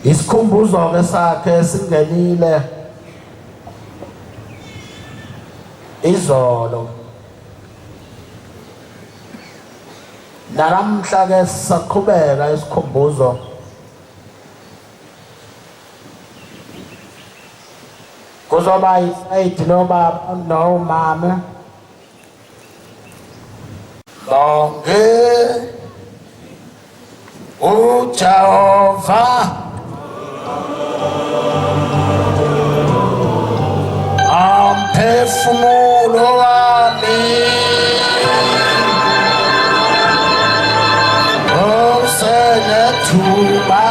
Isikhumbuzo ke sakhe singenile izolo. Nalamhla ke saqhubeka isikhumbuzo kuzoba isayidi nobaba nomama. Bonke uJehova amphefumulo wami usenethuba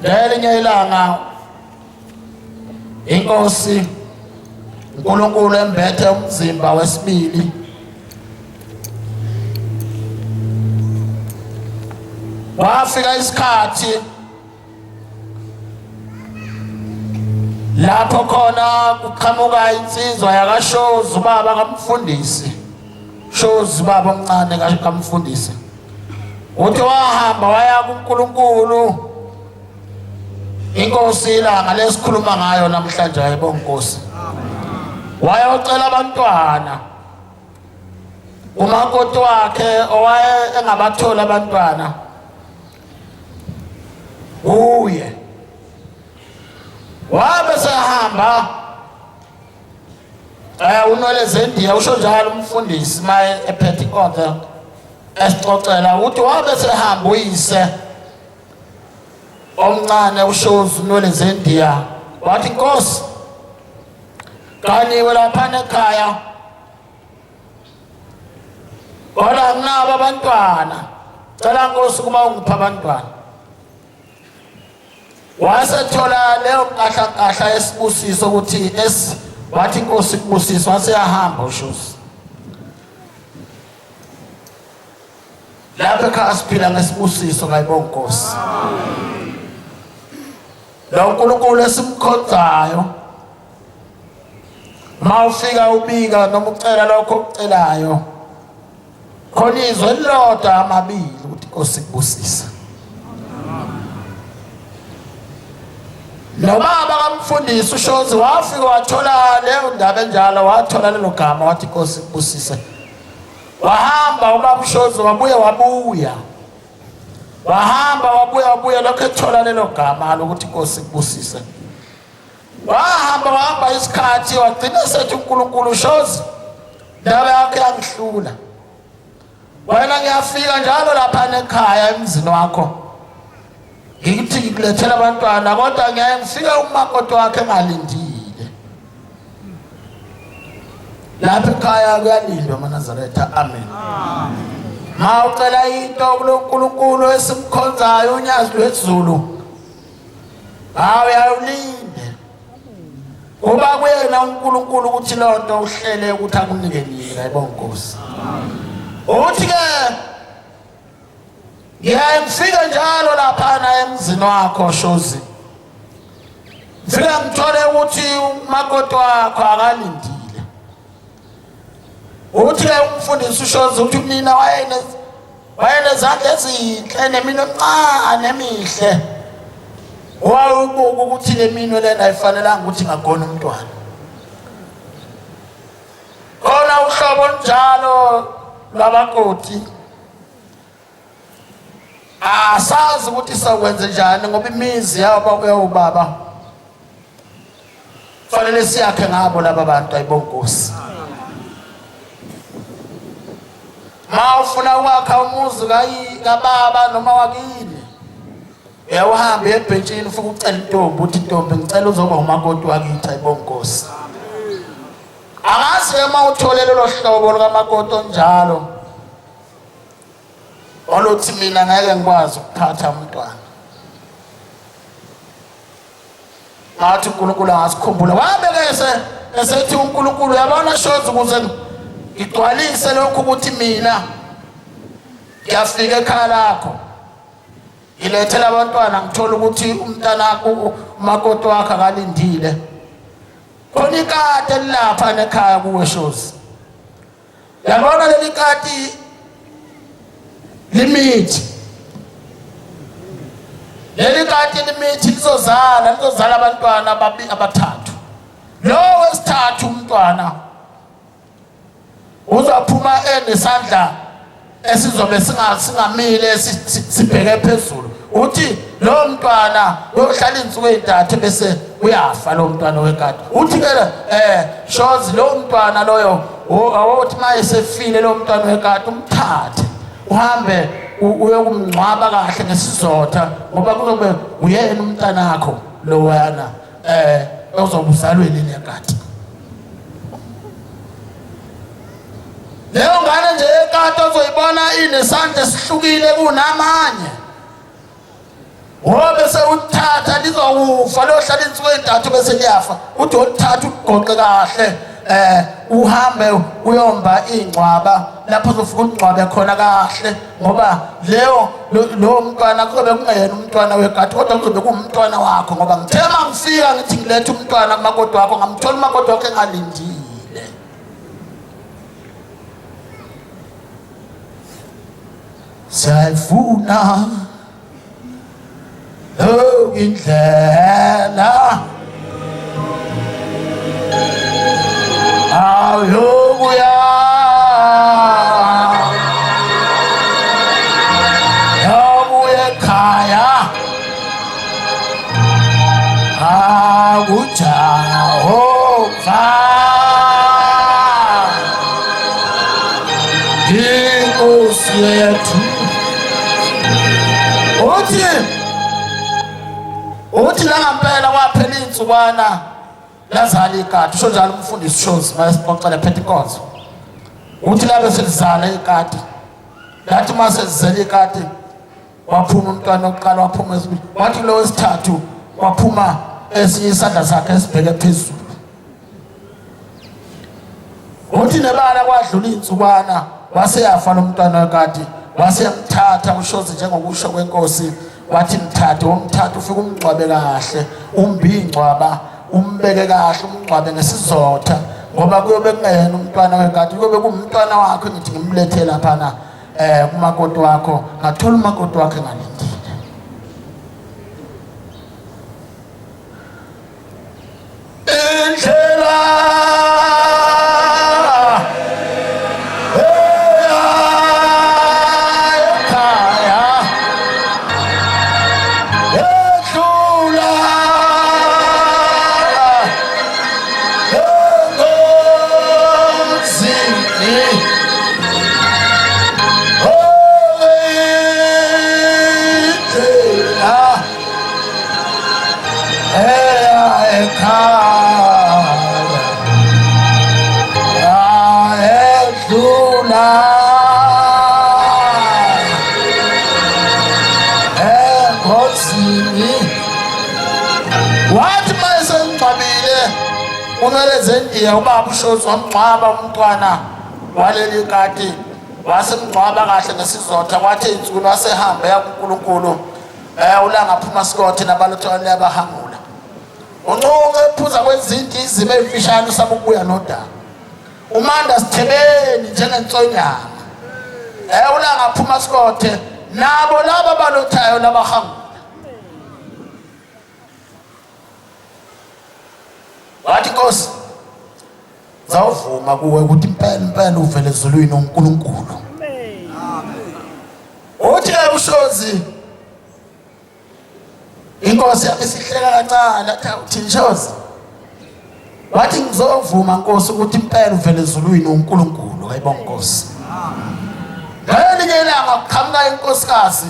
ngelinye ilanga inkosi uNkulunkulu embethe umzimba wesibili wafika isikhathi lapho khona kuqhamuka insizwa yakashozi ubaba kaMfundisi shozi baba omncane kaMfundisi uthi wahamba waya kuNkulunkulu inkosi ilanga lesikhuluma ngayo namhlanje ayibonga inkosi wayocela abantwana umakoti wakhe owaye engabathola abantwana uye wabe sehamba uNolezendiya usho njalo umfundisi maye ephethe inkonzo esixoxela uthi wabe sehamba uyise omncane ushozi uNolezendiya wathi inkosi kaniwe lapha ekhaya kodwa nginabo abantwana cela inkosi kuma ungipha abantwana wasethola leyo nkahla yesibusiso ukuthi wathi inkosi kubusiso waseyahamba ushozi lapha ekhaya siphila ngesibusiso ngayibonga inkosi lo uNkulunkulu esimkhonzayo mawufika ubika noma ucela lokho ukucelayo khona izwe lodwa amabili ukuthi inkosi kubusisa nobaba kaMfundisi ushozi wafika wathola leyo ndaba enjalo wathola lelo gama wathi inkosi kubusise wahamba ubaba ushozi wabuya lokho ethola lelo gama lokuthi inkosi kubusise wahamba isikhathi wagcina sethi uNkulunkulu ushozi ndaba yakhe yangihlula wena ngiyafika njalo lapha ekhaya emzini wakho ngithi ngikulethela abantwana kodwa ngiyaye ngifike umakoti wakhe engalindile lapha ekhaya kuyalindwa maNazaretha amen mawucela into kuNkulunkulu esimkhonzayo unyazi lwezulu uyawulinde kuba kuyena uNkulunkulu ukuthi lonto uhlele ukuthi akunike nini ayibonga inkosi uthi ke ngiyaye ngifike njalo lapha emzini wakho shozi ngifike ngithole ukuthi umakoti wakho akalindile uthi umfundisi ushozi uthi mina wayenezandla ezinhle nemino encane emihle wawubuka ukuthi le mino lena ayifanelanga ukuthi ngagona umntwana khona uhlobo njalo lwamakoti asazi ukuthi sakwenze njani ngoba imizi yabo ubaba fanele siyakhe ngabo laba bantu ayibonga inkosi mawufuna ukwakha umuzi kababa noma wakini uhambe ebhentshini ufike ucela intombi uthi intombi ngicela uzoba umakoti wakithi ayibonga inkosi angazi uma uthole lelo hlobo likamakoti onjalo oluthi mina ngeke ngikwazi ukuphatha umntwana athi uNkulunkulu angasikhumbula wabekese esethi uNkulunkulu yabona shozi ukuze ngigcwalise lokho ukuthi mina ngiyafika ekhaya lakho ngilethela abantwana ngithola ukuthi umntana umakoti wakhe akalindile khona ikati elapha ekhaya kuwe shozi yabona leli kati limithi lizozala abantwana abathathu lo wesithathu umntwana uzophuma enesandla esizobe singamile sibheke phezulu uthi lo mntwana uyohlala insuku ezintathu bese uyafa lo mntwana wekati uthi ke shozi lo mntwana loyo awuthi maye sefile lo mntwana wekati umthathe uhambe uyokumngcwaba kahle ngesizotha ngoba kuzobe uyena umntana wakho lo wena ozobuzalweni lekati leyo ngane nje ekati ozoyibona inesandla esihlukile kunamanye ngoba bese uthatha lizokufa lohlala insuku ezintathu bese liyafa uthi uthatha ugoqe kahle uhambe uyomba ingcwaba lapho uzofika ungcwabe khona kahle ngoba lo mntwana kuzobe kungeyena umntwana wegadi kodwa kuzobe kumntwana wakho ngoba ngithema ngifika ngithi ngilethe umntwana kumakoti wakho ngamthola umakoti wakho engalindile. Sayifuna indlela ayobuya ekhaya akuJehova inkosi yethu. uthi la ngempela kwaphela insukwana lazala ikati usho njalo umfundisi Shozi mayesixoxela Pentecost uthi labe selizala ikati lathi mase sizela ikati waphuma umntwana oqala waphuma esibili wathi lo wesithathu waphuma esinye isandla sakhe esibheke phezulu. uthi nebala kwadlula insukwana waseyafa lo mntwana wekati waseyamthatha uShozi njengokusho kwenkosi wathi mthathe womthatha ufike umngcwabe kahle umbingcwaba umbeke kahle umngcwabe ngesizotha ngoba kuyobe kungeyena umntwana wekati kuyobe kumntwana wakho ngithi ngimlethe lapha kumakoti wakho ngathola umakoti wakhe ngalindile. Indlela umelezendile ubaba uShozi wamngcwaba umntwana waleli kati wasemngcwaba kahle ngesizotha kwathi insuku wasehamba ya kuNkulunkulu ulanga phuma sikothe nabalotshwana yabahangula unqoke ephuza kwezinto izimo ezifishane usaba ukubuya nodaba umanda sithebeni njengensonyama ulanga phuma sikothe nabo laba balothayo labahangula wathi Nkosi zawuvuma kuwe ukuthi impela uvele ezulwini uNkulunkulu. Amen. Uthi uShozi inkosi yami sihleka kancane athi uthini Shozi wathi ngizovuma Nkosi ukuthi impela uvele ezulwini uNkulunkulu. Ayibonga Nkosi. Amen. Ngelinye ilanga kuqhamuka inkosikazi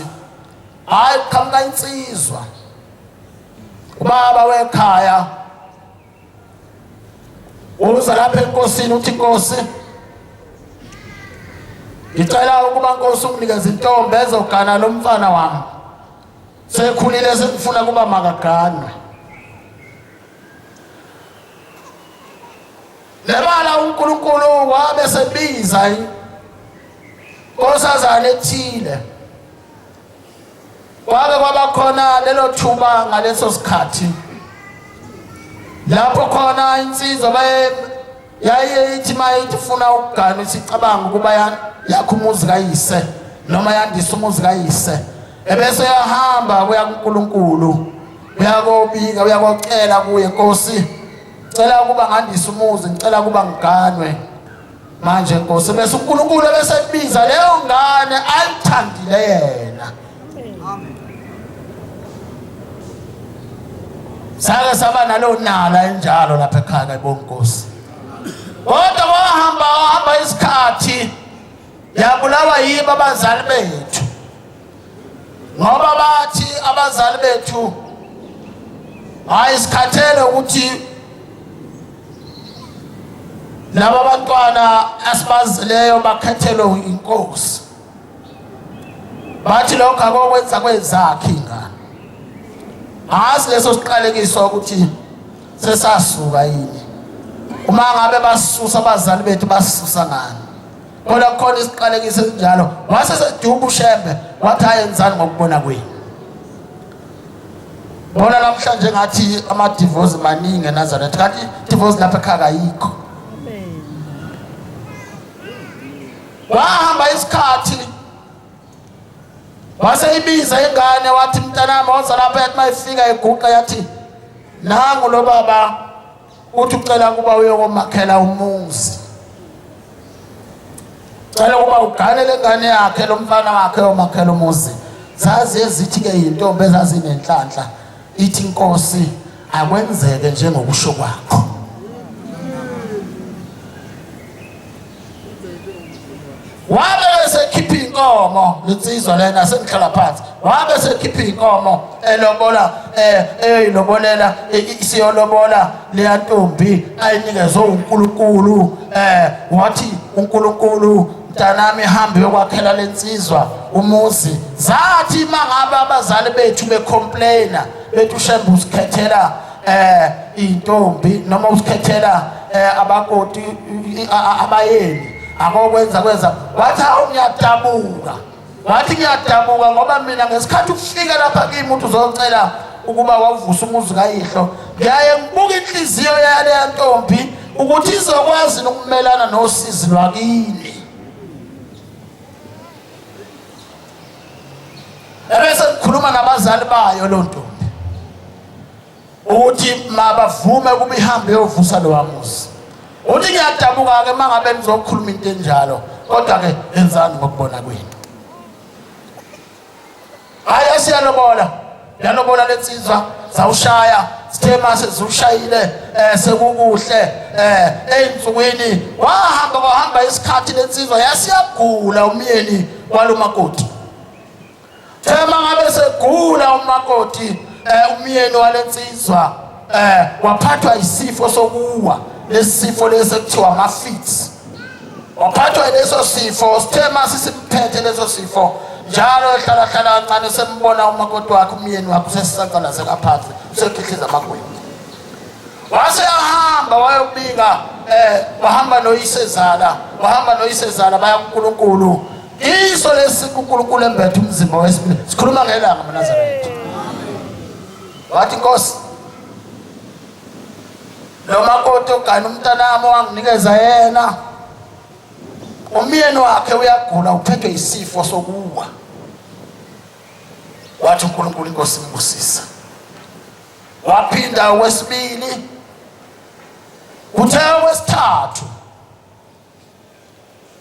hayi kuqhamuka insizwa ubaba wekhaya uza lapha enkosini uthi Nkosi ngicela ukuba Nkosi unginikeze intombi ezogana lo mfana wami sekhulile sengifuna kuba makaganwe. Lebala uNkulunkulu wabe sebiza inkosazana ethile wabe kwaba khona lelo thuba ngaleso sikhathi lapho khona insizwa yayithi mayithi funa ukugana isicabanga ukuba yakho umuzi kayise noma yandisa umuzi kayise ebese yahamba kuya kuNkulunkulu uyakobika uyakocela kuye Nkosi cela ukuba ngandisa umuzi ngicela ukuba ngiganwe manje Nkosi bese uNkulunkulu bese ebiza leyo ngane ayithandile yena. Amen. Sake saba nalo nala enjalo lapha ekhaya ayibonga Nkosi. Kodwa wahamba isikhathi yabulawa yibo abazali bethu ngoba bathi abazali bethu hayi sikhathele ukuthi laba bantwana asibazileyo bakhethelwe inkosi bathi lokho akokwenza kwezakhe ingane Asi leso siqalekiso ukuthi sesasuka yini. Uma ngabe basisusa abazali bethu basisusa ngani. Kodwa khona isiqalekiso esinjalo. Wase seduba uShembe wathi ayenzani ngokubona kwenu. Bona namhlanje ngathi ama divorce maningi eNazaretha kanti divorce lapha ekhaya ayikho. Wahamba isikhathi wase ibiza ingane wathi mntanami woza lapha yathi mayifika eguqa yathi nangu lo baba uthi ucela kuba uyokomakhela umuzi. Cela kuba uganele ngane yakhe lo mfana wakhe omakhela umuzi. Zazi ezithi ke intombi ezazinenhlanhla ithi inkosi akwenzeke njengokusho kwakho. Wabe sekhipha inkomo litsizwa lena sengihlala phansi. Wabe sekhipha inkomo elobola eyilobolela isiyolobola leya ntombi ayinikezwe uNkulunkulu wathi uNkulunkulu mntanami hambe yokwakhela lensizwa umuzi. Zathi mangabe abazali bethu becomplaina bethi uShembe usikhethela intombi noma usikhethela abakoti abayeni akokwenza wathi ngiyadabuka. Wathi ngiyadabuka ngoba mina ngesikhathi ukufika lapha kimi uthi uzocela ukuba wavusa umuzi kayihlo ngiyaye ngibuka inhliziyo yale ntombi ukuthi izokwazi ukumelana nosizi lwakini. Ebese ngikhuluma nabazali bayo lo ntombi ukuthi mabavume ukuba ihambe yovusa lo wamuzi. Uthi ngiyadabuka ke mangabe nizokhuluma into enjalo kodwa ke enzani ngokubona kwenu. Hayi siyalobola lensizwa zawushaya sithe mase ziwushayile sekukuhle einsukwini wahamba isikhathi lensizwa yasiyagula umyeni walomakoti. Thema ngabe segula umakoti umyeni walensizwa waphathwa isifo sokuwa lesifo lesekuthiwa ama-fits. Waphathwa leso sifo sithema sisimphethe leso sifo njalo ehlala kancane sembona umakoti wakhe umyeni wakhe usesisaqalazela phansi usekhihliza amagwebu. Wase ahamba wayobika wahamba noyisezala baya kuNkulunkulu. Iso lesikuNkulunkulu embethe umzimba wesibili. Sikhuluma ngelanga eNazaretha. Wathi Nkosi lo makoti ogana umntanami wanginikeza yena umyeni wakhe uyagula uphethwe isifo sokuwa. Wathi uNkulunkulu inkosi imbusisa. Waphinda wesibili uthe wesithathu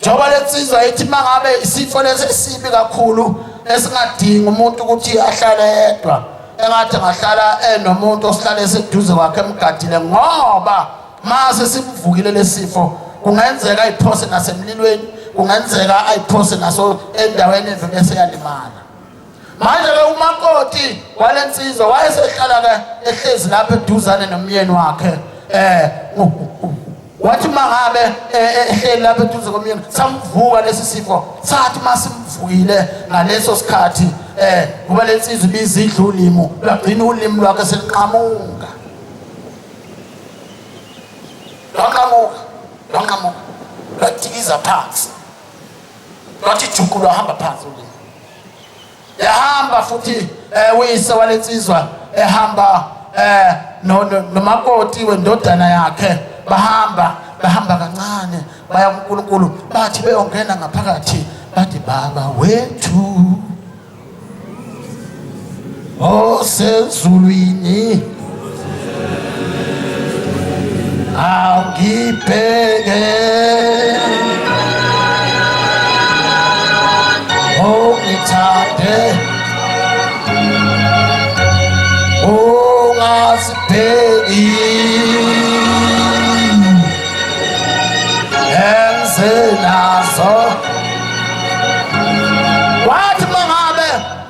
njoba lensizwa ithi mangabe isifo lesisibi kakhulu esingadinga umuntu ukuthi ahlale yedwa engathi ngahlala nomuntu osihlale eseduze kwakhe emgadile ngoba mase simvukile lesifo kungenzeka ayiphose nasemlilweni kungenzeka ayiphose naso endaweni evele seyalimala. Manje ke umakoti walensizwa wayesehlala ke ehlezi lapha eduzane nomyeni wakhe wathi mangabe ehleli lapha eduze komyeni samvuka lesi sifo sathi masimvukile ngaleso sikhathi kuba lensizwa ibizidla ulimo lagcina ulimi lwakhe seliqhamuka latikiza phansi lwathi juku lwahamba phansi ulimi yahamba futhi uyise walensizwa ehamba nomakoti wendodana yakhe bahamba kancane baya kuNkulunkulu bathi beyongena ngaphakathi bathi baba wethu osezulwini angibheke ongithande ungasibheki enzenazo. Wathi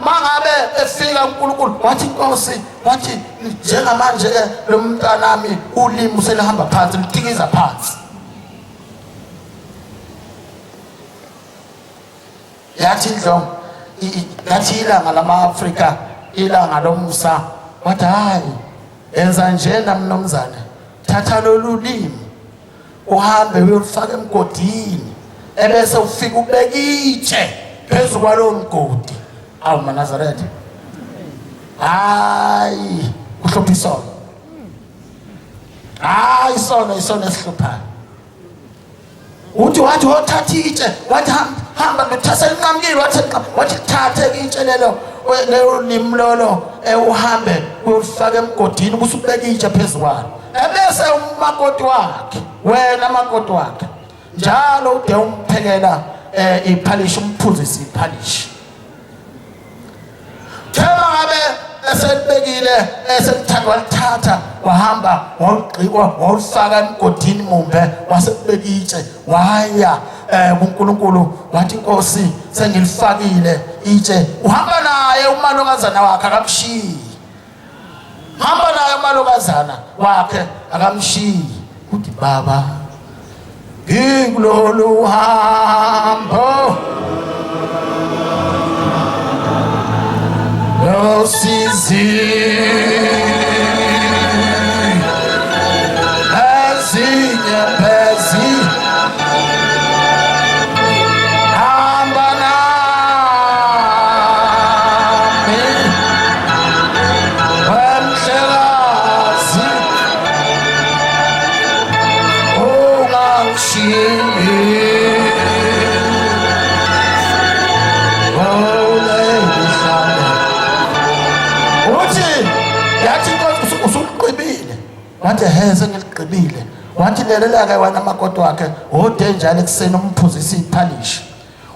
mangabe efika uNkulunkulu wathi Nkosi wathi njengamanje lo mntanami ulimi uselihamba phansi litikiza phansi. Yathi ndlo yathi ilanga lama-Afrika ilanga lomsa wathi hayi enza njena mnomzane, thatha lolu limi uhambe uyolifaka emgodini ebese ufika ubeka itshe phezu kwalowo mgodi. Awu maNazaretha, hayi kuhlupha isono, hayi isono esihluphayo. Uthi wathi wothatha itshe, wathi hamba nothasela inqamukile, wathi thathe itshe lelo limi lolo uhambe uyolifaka emgodini kusubeka itshe phezu kwalo. Ebese umakoti wakhe, wena makoti wakhe, njalo ude umphekela iphalishi, umphuzise iphalishi. Thema ngabe eselibekile eselithatha walithatha wahamba walifaka emgodini mumbe wasebeka itshe waya kuNkulunkulu wathi Nkosi sengilifakile itshe. Uhamba naye umalokazana wakhe akamshiyi, hamba naye umalokazana wakhe akamshiyi. Uthi baba ngikulolu hambo Sizi ezinye phezi hamba nami wemhlekazi ungangishiyi. Wathi sengiligqibile. Wathi lelelake wena makoti wakhe ode njalo ekuseni umphuzisa iphalishi.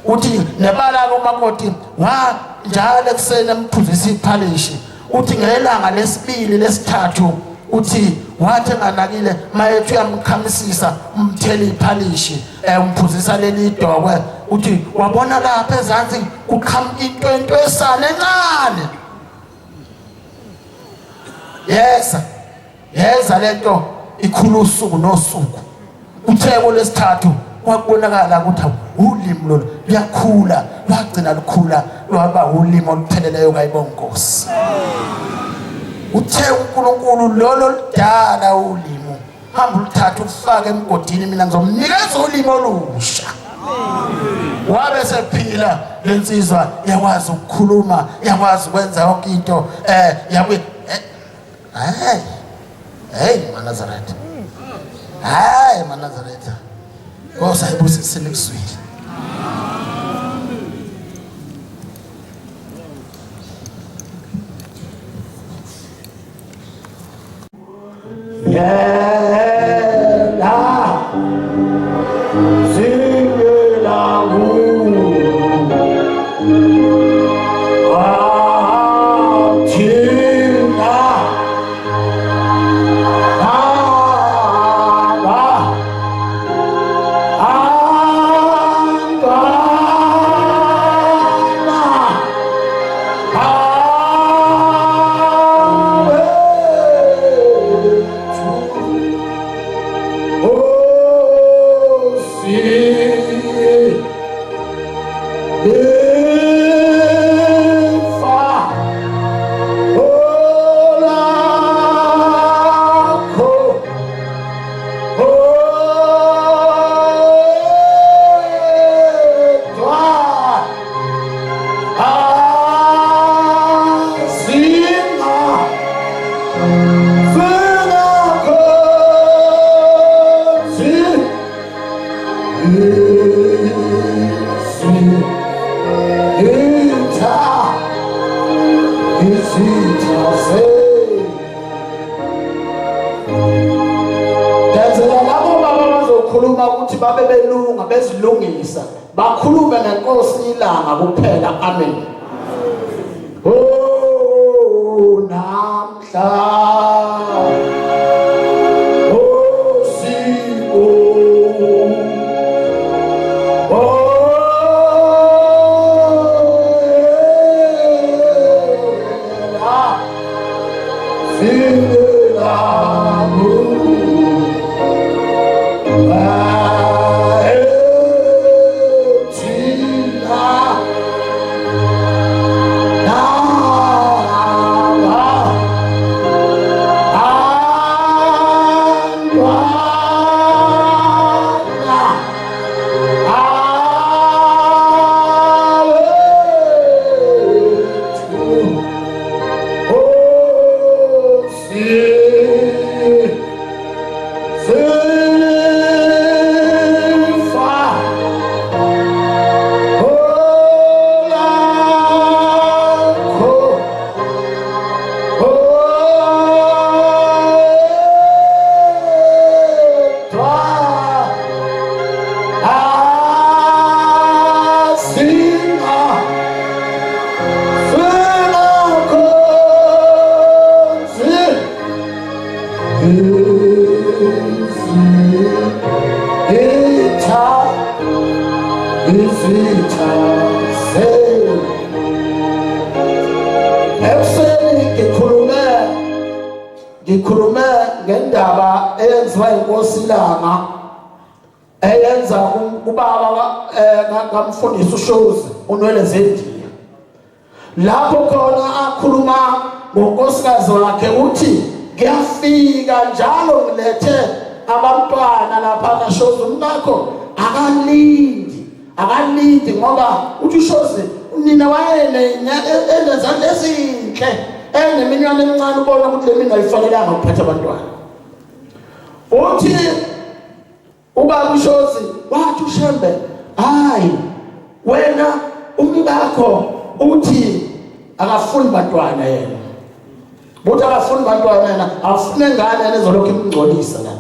Uthi nebala umakoti wa njalo ekuseni emphuzisa iphalishi. Uthi ngelanga lesibili lesithathu uthi wathi enganakile mayethu yamkhamisisa umthela iphalishi umphuzisa leli idokwe. Uthi wabona lapha ezansi kuqhamuka into esane encane. Yeza lento ikhulu usuku nosuku. Utheko lesithathu kwakubonakala ukuthi ulimi lolu liyakhula, lwagcina lukhula lwaba ulimi olupheleleyo kayibonga Nkosi. Uthe uNkulunkulu lolo lidala ulimi hamba ulithatha ufake emgodini, mina ngizomnikeza ulimi olusha. Wabe sephila lensizwa yakwazi ukukhuluma, yakwazi ukwenza yonke into hey maNazaretha, hayi maNazaretha, osayibusisile kuswile. Babe belunga bezilungisa bakhulume ngeNkosi ilanga kuphela. Amen. Oh namhla ngikhulume ngendaba eyenziwa inkosi Langa eyenza ubaba kamfundisi uShozi uNwele Zendiya. Lapho khona akhuluma ngonkosikazi wakhe uthi ngiyafika njalo ngilethe abantwana lapha kaShozi umkakho akalindi ngoba uthi uShozi nina wayene endenza lezinhle eneminyaka emincane ubona ukuthi le mina ayifanelanga ukuphatha abantwana. Uthi ubaba uShozi wathi uShembe hayi wena umkakho uthi akafuni bantwana yena. Buthi akafuni bantwana yena afune ngane yena ezolokhu imngcolisa la.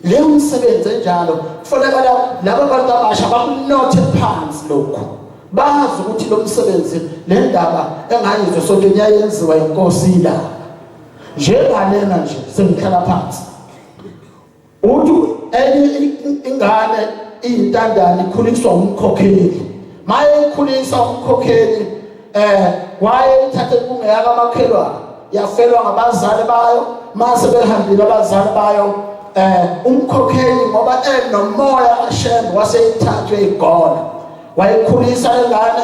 Leyo umsebenzi enjalo kufanele laba bantu abasha bakunothe phansi lokho. Bazi ukuthi lo msebenzi le ndaba engayizwe sonke iyayenziwa inkosi la. Njengalena nje sengihlala phansi. Uthi enye ingane intandane ikhuliswa umkhokheli. Maye ikhulisa umkhokheli waye ithathe kungeyaka makhelwane yafelwa ngabazali bayo mase behambile abazali bayo umkhokheli ngoba enomoya kaShembe waseyithathwe igona wayikhulisa lengane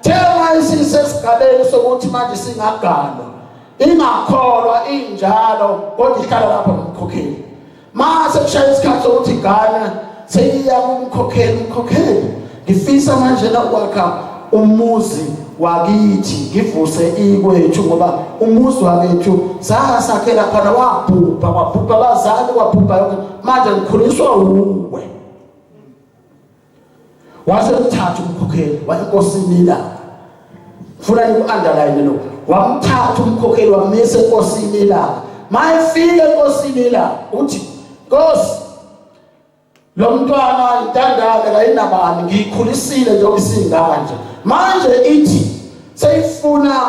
thema isisesigabeni sokuthi manje singaganwa ingakholwa injalo kodwa ihlala lapha nomkhokheli. Mase kushaya isikhathi sokuthi igane seyiya kumkhokheli ngifisa manje na ukwakha umuzi wakithi ngivuse ikwethu ngoba umuzi wakethu sasakhela phana wabhubha abazali wabhubha yonke manje ngikhuliswa uwe. Wase uthatha umkhokheli wayenkosini la. Funa uku-underline lo. Wamthatha umkhokheli wamisa enkosini la. Mayefika enkosini la uthi Nkosi lo mntwana intandane kayinabani ngikhulisile njengoba isinganje. Manje ithi seyifuna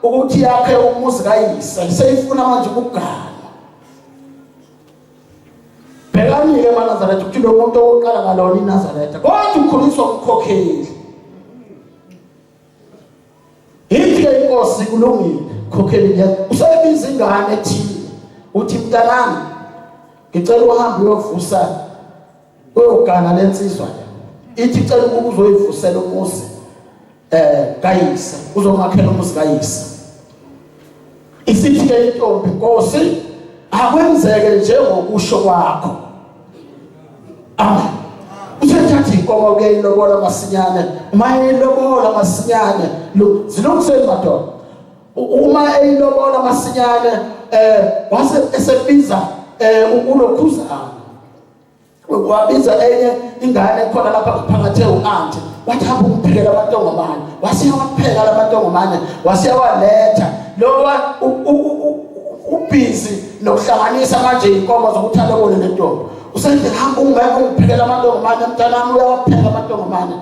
ukuthi yakhe umuzi kayise seyifuna manje ukugana. Bhekani-ke eNazaretha ukuthi lo muntu oqala ngalona iNazaretha kodwa ukhuliswa umkhokheli. Ithi inkosi kulungile ukhokheli usebiza ingane ethile uthi mntanami ngicela uhambe uyovusa uyogana lensizwa. Ithi cela ukuba uzoyivusela umuzi kayise uzomakhela umuzi kayise. Isithi-ke intombi Nkosi akwenzeke njengokusho kwakho. Amen. Uthatha inkomo ukuyilobola masinyane. Uma eyilobola masinyane zilungiseni madoda. Uma eyilobola masinyane wase esebiza ulokhuzana. Wabiza enye ingane khona lapha phakathi u-auntie wathi hamba umphekela amantongomane. Wasiyawapheka la mantongomane wasiyawaletha lowa ubhizi nokuhlanganisa manje inkomo zokuthi alobole le ntombi. Usethi hamba ungiphekela amantongomane mntanami uyawapheka amantongomane.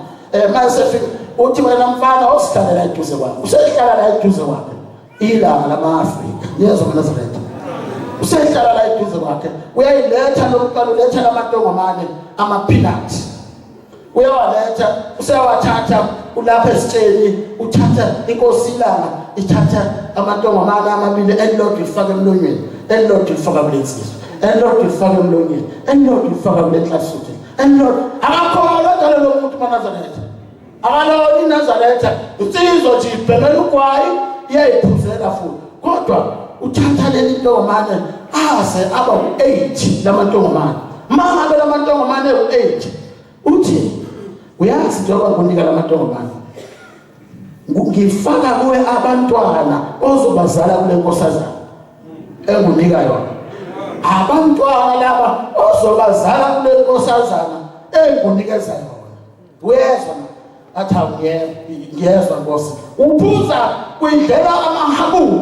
Mase sefika uthi wena mfana osihlalela eduze kwakhe. Usehlala la eduze kwakhe ilanga lama-Afrika yezwa eNazaretha. Usehlala la eduze kwakhe uyayiletha lokuqala uletha lamantongomane amaphinathi. Uyawaletha useyawathatha ulapha esitsheni uthatha inkosi Langa ithatha amantongomane amabili elilodwa ifaka emlonyeni elilodwa ifaka kulensizwa elilodwa ifaka emlonyeni elilodwa ifaka kulenhlasuthi elilodwa akakholwa njalo lo muntu eNazaretha. Akalona iNazaretha insizwa nje ibhemela ugwayi iyayiphuzela futhi kodwa uthatha leli ntongomane aze aba u-8 lamantongomane. Mangabe lamantongomane u-8 uthi uyazi njengoba ngonika lamantongomane ngifaka kuwe abantwana ozobazala kule nkosazana engunika yona. Abantwana laba ozobazala kule nkosazana engunikeza yona. Uyezwa athi ngiyezwa Nkosi. Uphuza kuyidlela amahabulo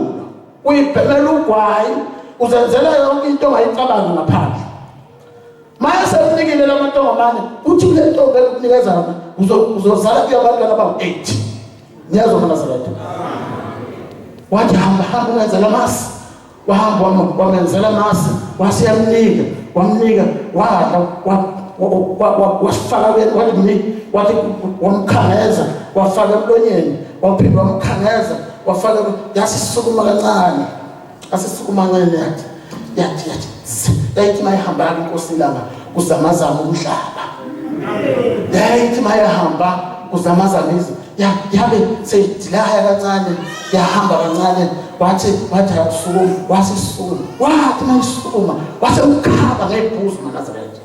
uyibhemela ugwayi uzenzela yonke into ongayicabanga ngaphandle. Mase unikile lamantongomane uthi kule ntombi ekunikeza yona uzozala kuyo abantwana abawu-8. Niyazwa eNazaretha. Wathi hamba ungenzela amasi. Wahamba wamenzela amasi wamnika wadla wasifaka wathi wamkhangeza wafaka emlonyeni waphinda wamkhangeza wafaka yasisukuma kancane asisukumancane yathi mayihamba inkosi langa kuzamazama umhlaba. Yathi mayihamba kuzamazama izi yabe seyidilaya kancane yahamba kancane wathi akusukuma wasisukuma wathi mayisukuma wasemkhaba ngebhuzu maNazaretha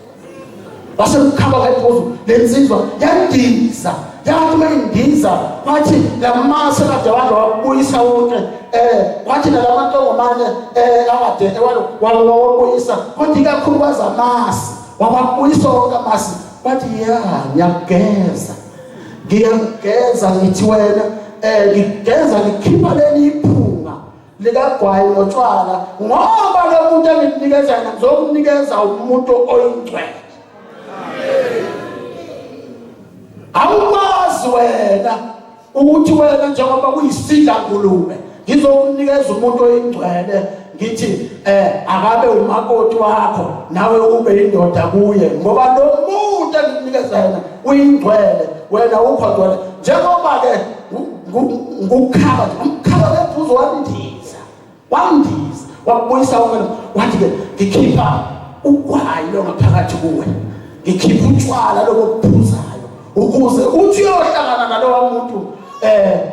wasemkhaba ngebhuzu lensizwa yandiza yathi mayindiza wathi lamase kade wabuyisa wonke wathi lalamantongomane akade wabuyisa kodwa ikakhulu kwazamasi wabuyisa wonke amasi wathi ngiyageza ngithi wena ngigeza ngikhipha leli iphunga likagwayi notshwala ngoba lo muntu engikunikeza yena ngizokunikeza umuntu oyingcwele. Awukwazi wena ukuthi wena njengoba kuyisidla ngulube ngizokunikeza umuntu oyingcwele ngithi akabe umakoti wakho nawe ube indoda kuye ngoba lo muntu engikunikeza yena uyingcwele wena ukhona njengoba ke ngukhaba lebhuzu wandiza wabuyisa wona wathi ke ngikhipha ugwayi lo ngaphakathi kuwe ngikhipha utshwala lokuphuzayo ukuze uthi uyohlangana nalowo muntu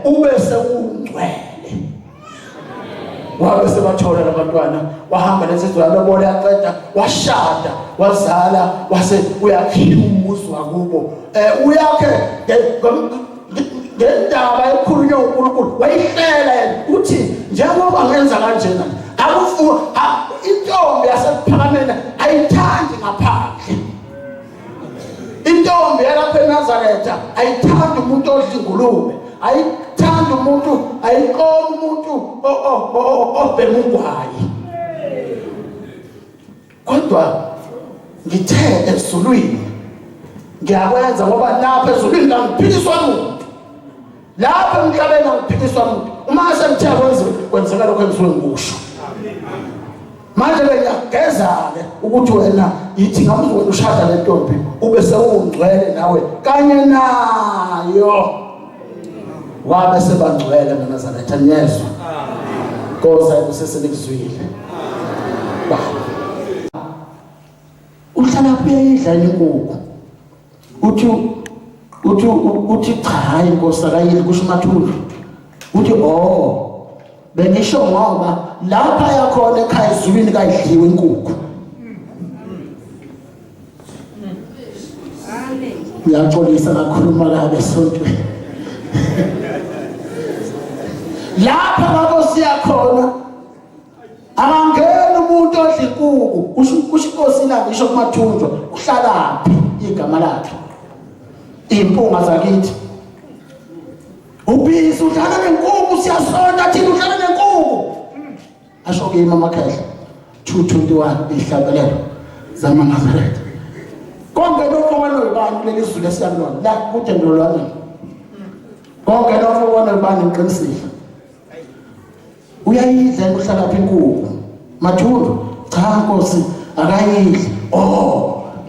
ube sekungcwele. Wabe sebathola abantwana wahamba nesizwe lobola yaqeda washada wazala wase uyakhipha umuzi wakubo uyakhe ngendaba ekhulunywa uNkulunkulu wayihlela uthi njengoba ngenza kanjena akufu intombi yasephakameni ayithandi ngaphandle. Intombi yalapha eNazaretha ayithandi umuntu odla ingulube ayithandi umuntu ayiqoma umuntu obhema ugwayi. Kodwa ngithe ezulwini ngiyakwenza ngoba lapha ezulwini ngiphikiswa umuntu lapha emhlabeni ngiphikiswa umuntu uma sengithe kwenzeka lokho engisuke ngikusho. Manje ngiyageza-ke ukuthi wena yithi ngabe wena ushada le ntombi ube sewungcwele nawe kanye nayo wabe sebangcwele maNazaretha nyezwa Nkosi ayiseselikuzwile. Uhlala phela inkukhu uthi cha hayi Nkosi akayili kusho uMathulu uthi bengisho ngoba lapha yakhona ekhaya ezulwini kayidliwe inkukhu. Ngiyaxolisa ngakhuluma kabe esontweni. Lapha Nkosi yakhona angangena umuntu odla inkukhu kusho Nkosi la ngisho kuMathunjwa uhlalaphi igama lakhe impunga zakithi ubisi udlala nenkukhu siyasonta thina udlala nenkukhu asho ke Mama Khehla 221 ihlabelelo zamaNazaretha konke lokho wena kuleli izulu esiyakulona la kude ndolwane konke lokho wena ubani ngiqinisile uyayidla ukuhlala inkukhu Mathunjwa cha Nkosi akayidli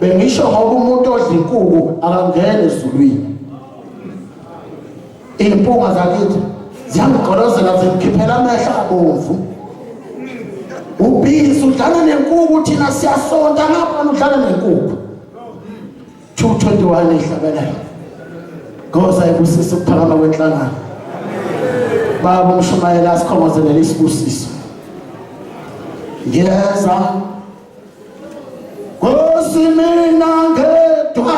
bengisho ngoba umuntu odla inkukhu akangena ezulwini. Impunga zakithi ziyangigqolozela zimkhiphela amehlo abomvu ubisi udlala nenkukhu thina siyasonta ngapha udlala nenkukhu 221 ihlabelelo Nkosi ayibusise ukuphakama kwenhlangano baba umshumayela asikhongozele isibusiso ngiyeza Nkosi mina ngedwa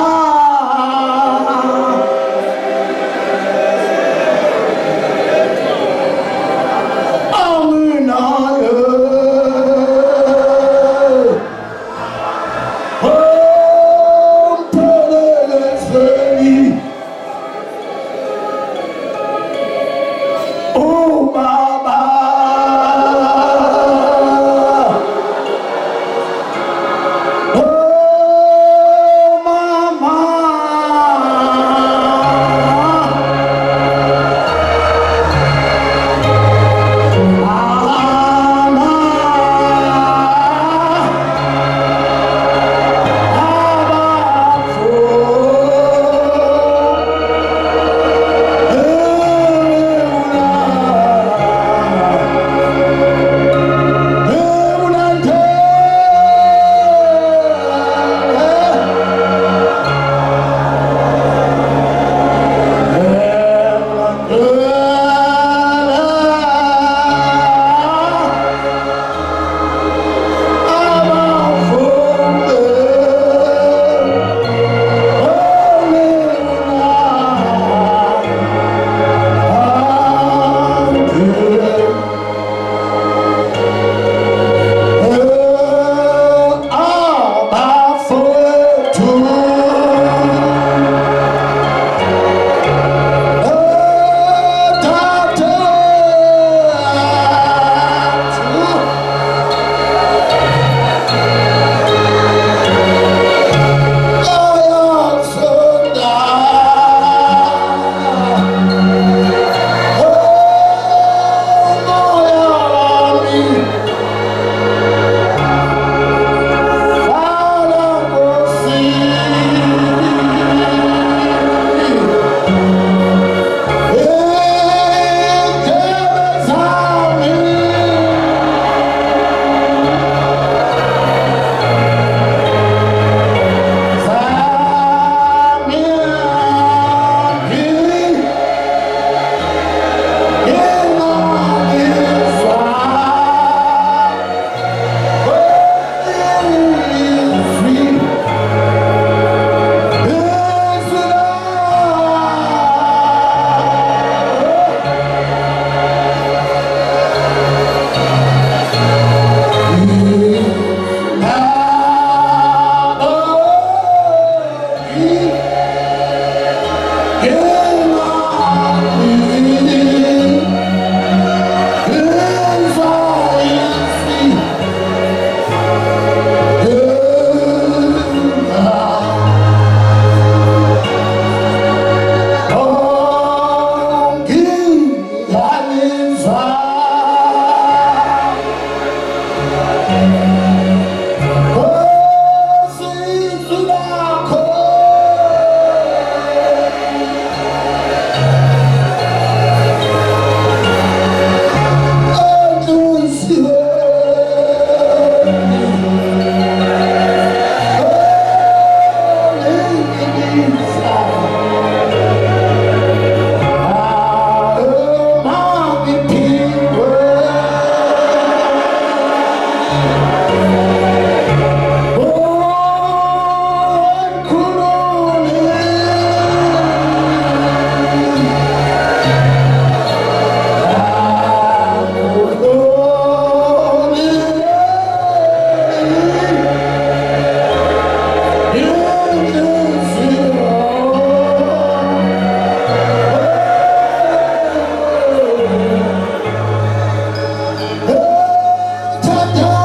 Lord.